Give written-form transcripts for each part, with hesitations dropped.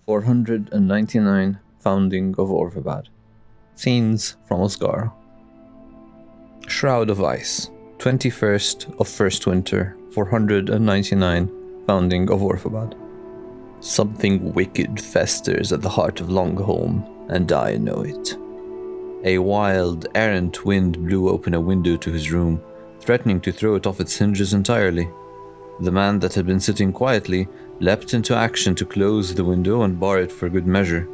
499 Founding of Orvabad. Scenes from Osgara. Shroud of Ice, 21st of First Winter, 499 Founding of Orvabad. Something wicked festers at the heart of Longholm, and I know it. A wild, errant wind blew open a window to his room, threatening to throw it off its hinges entirely. The man that had been sitting quietly leapt into action to close the window and bar it for good measure.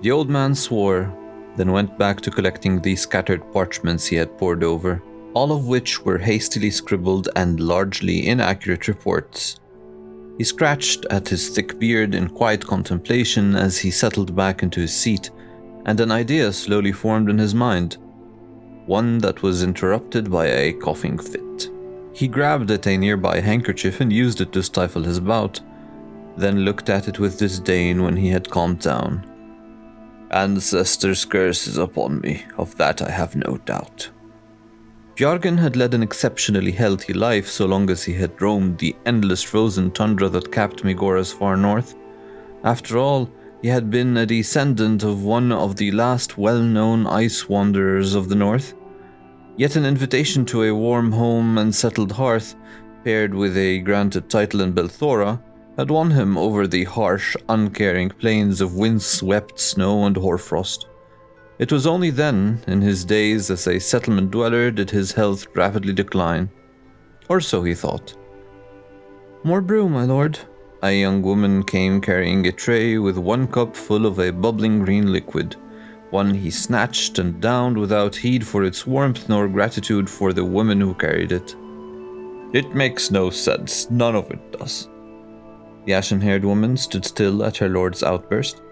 The old man swore, then went back to collecting the scattered parchments he had pored over, all of which were hastily scribbled and largely inaccurate reports. He scratched at his thick beard in quiet contemplation as he settled back into his seat, and an idea slowly formed in his mind, one that was interrupted by a coughing fit. He grabbed at a nearby handkerchief and used it to stifle his bout, then looked at it with disdain when he had calmed down. Ancestors' curse is upon me, of that I have no doubt. Bjargen had led an exceptionally healthy life so long as he had roamed the endless frozen tundra that capped Megora's far north. After all, he had been a descendant of one of the last well-known ice wanderers of the north. Yet an invitation to a warm home and settled hearth, paired with a granted title in Belthora, had won him over the harsh, uncaring plains of wind-swept snow and hoarfrost. It was only then, in his days as a settlement dweller, did his health rapidly decline. Or so he thought. "More brew, my lord." A young woman came carrying a tray with one cup full of a bubbling green liquid, one he snatched and downed without heed for its warmth nor gratitude for the woman who carried it. "It makes no sense, none of it does." The ashen-haired woman stood still at her lord's outburst.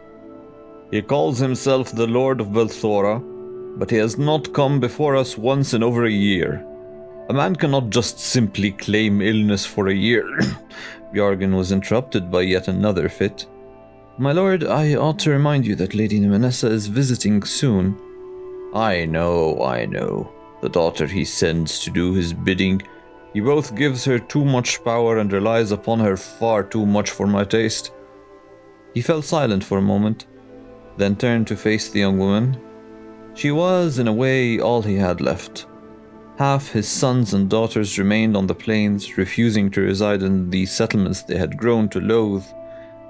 "He calls himself the Lord of Belthora, but he has not come before us once in over a year. A man cannot just simply claim illness for a year." Bjargen was interrupted by yet another fit. "My lord, I ought to remind you that Lady Nemenessa is visiting soon." I know. The daughter he sends to do his bidding. He both gives her too much power and relies upon her far too much for my taste." He fell silent for a moment, then turned to face the young woman. She was, in a way, all he had left. Half his sons and daughters remained on the plains, refusing to reside in the settlements they had grown to loathe.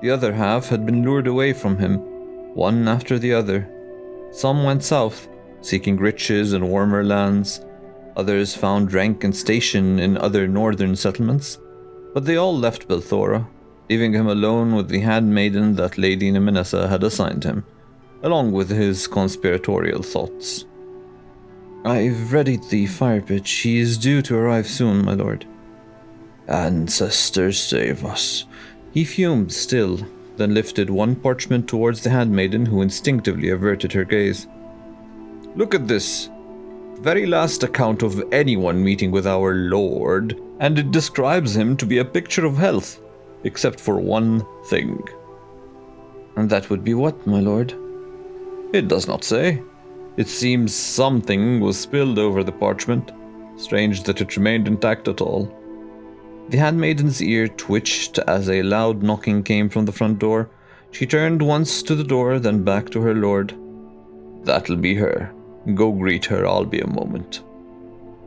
The other half had been lured away from him, one after the other. Some went south, seeking riches in warmer lands. Others found rank and station in other northern settlements, but they all left Belthora, leaving him alone with the handmaiden that Lady Nemenessa had assigned him, along with his conspiratorial thoughts. "I've readied the fire pit. She is due to arrive soon, my lord." "Ancestors save us." He fumed still, then lifted one parchment towards the handmaiden, who instinctively averted her gaze. "Look at this. The very last account of anyone meeting with our lord, and it describes him to be a picture of health, except for one thing." "And that would be what, my lord?" "It does not say. It seems something was spilled over the parchment. Strange that it remained intact at all." The handmaiden's ear twitched as a loud knocking came from the front door. She turned once to the door, then back to her lord. "That'll be her. Go greet her, I'll be a moment."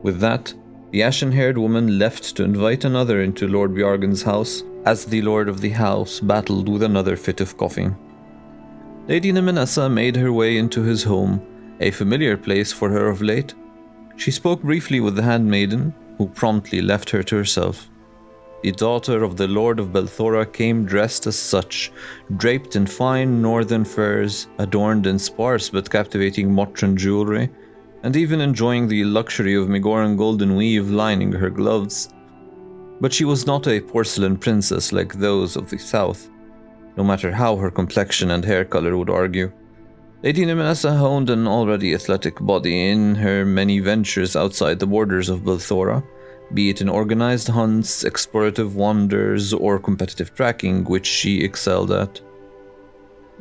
With that, the ashen-haired woman left to invite another into Lord Bjargen's house, as the lord of the house battled with another fit of coughing. Lady Nemenessa made her way into his home, a familiar place for her of late. She spoke briefly with the handmaiden, who promptly left her to herself. The daughter of the Lord of Belthora came dressed as such, draped in fine northern furs, adorned in sparse but captivating Motran jewelry, and even enjoying the luxury of Megoran golden weave lining her gloves. But she was not a porcelain princess like those of the south, no matter how her complexion and hair color would argue. Lady Nemenessa honed an already athletic body in her many ventures outside the borders of Belthora, be it in organized hunts, explorative wanders, or competitive tracking, which she excelled at.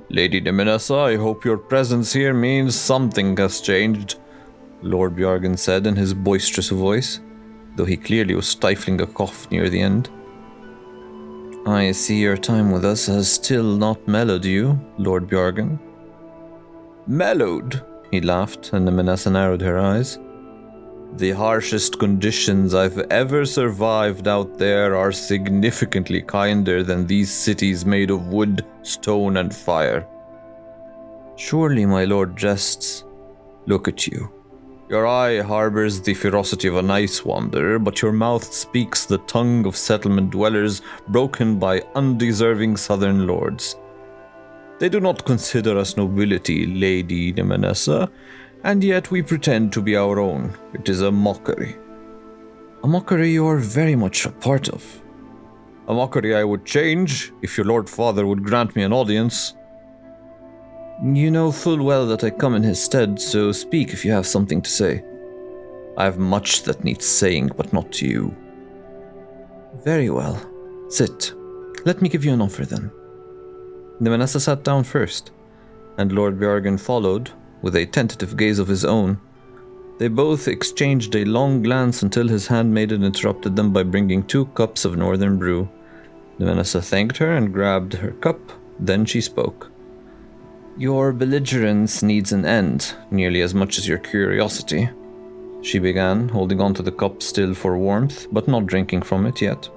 "Lady Nemenessa, I hope your presence here means something has changed," Lord Bjargen said in his boisterous voice, though he clearly was stifling a cough near the end. I see your time with us has still not mellowed you, Lord Bjorgen. Mellowed? He laughed, and Nemenessa narrowed her eyes. The harshest conditions I've ever survived out there are significantly kinder than these cities made of wood, stone, and fire. Surely my lord jests. Look at you. Your eye harbors the ferocity of an ice wanderer, but your mouth speaks the tongue of settlement dwellers broken by undeserving southern lords. They do not consider us nobility, Lady Nemenessa, and yet we pretend to be our own. It is a mockery. A mockery you are very much a part of. A mockery I would change if your Lord Father would grant me an audience. You know full well that I come in his stead, so speak if you have something to say. I have much that needs saying, but not to you. Very well. Sit. Let me give you an offer then. Nemenessa sat down first, and Lord Bjorgen followed, with a tentative gaze of his own. They both exchanged a long glance until his handmaiden interrupted them by bringing 2 cups of northern brew. Nemenessa thanked her and grabbed her cup, then she spoke. Your belligerence needs an end, nearly as much as your curiosity, she began, holding on to the cup still for warmth, but not drinking from it yet.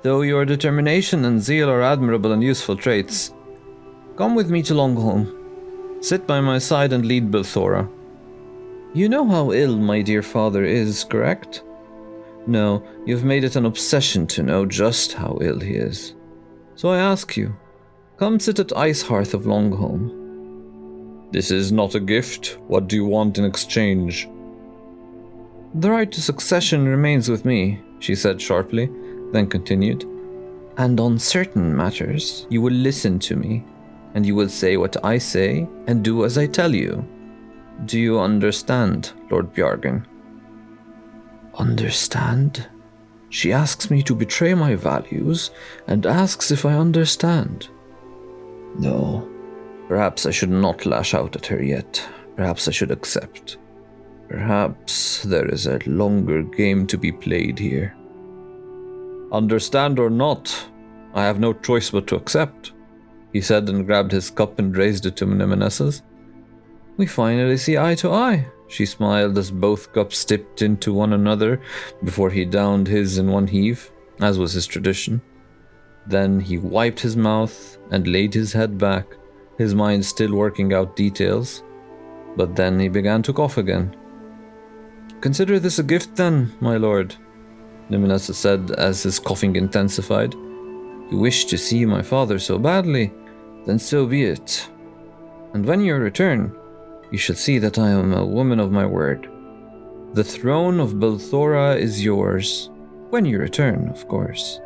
Though your determination and zeal are admirable and useful traits, come with me to Longholm. Sit by my side and lead Belthora. You know how ill my dear father is, correct? No, you've made it an obsession to know just how ill he is. So I ask you, come sit at Ice Hearth of Longholm. This is not a gift. What do you want in exchange? The right to succession remains with me, she said sharply, then continued. And on certain matters, you will listen to me, and you will say what I say and do as I tell you. Do you understand, Lord Bjorgen? Understand? She asks me to betray my values and asks if I understand. No, perhaps I should not lash out at her yet. Perhaps I should accept. Perhaps there is a longer game to be played here. Understand or not, I have no choice but to accept, he said and grabbed his cup and raised it to Nemenessa's. We finally see eye to eye, she smiled as both cups dipped into one another before he downed his in one heave, as was his tradition. Then he wiped his mouth and laid his head back, his mind still working out details. But then he began to cough again. Consider this a gift then, my lord, Nemenessa said as his coughing intensified. You wish to see my father so badly, then so be it. And when you return, you shall see that I am a woman of my word. The throne of Belthora is yours, when you return, of course.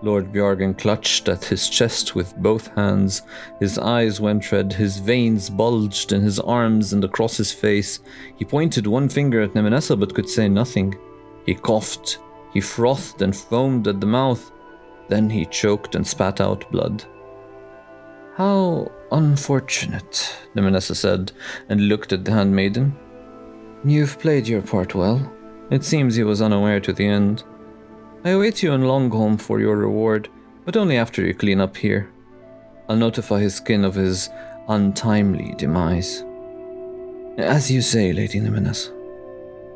Lord Bjorgen clutched at his chest with both hands. His eyes went red, his veins bulged in his arms and across his face. He pointed one finger at Nemenessa but could say nothing. He coughed, he frothed and foamed at the mouth. Then he choked and spat out blood. How unfortunate, Nemenessa said, and looked at the handmaiden. You've played your part well. It seems he was unaware to the end. I await you in Longholm for your reward, but only after you clean up here. I'll notify his kin of his untimely demise. As you say, Lady Nemenessa.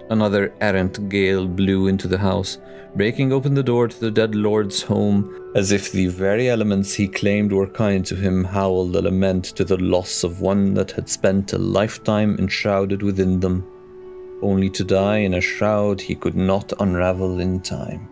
Another errant gale blew into the house, breaking open the door to the dead lord's home, as if the very elements he claimed were kind to him howled a lament to the loss of one that had spent a lifetime enshrouded within them, only to die in a shroud he could not unravel in time.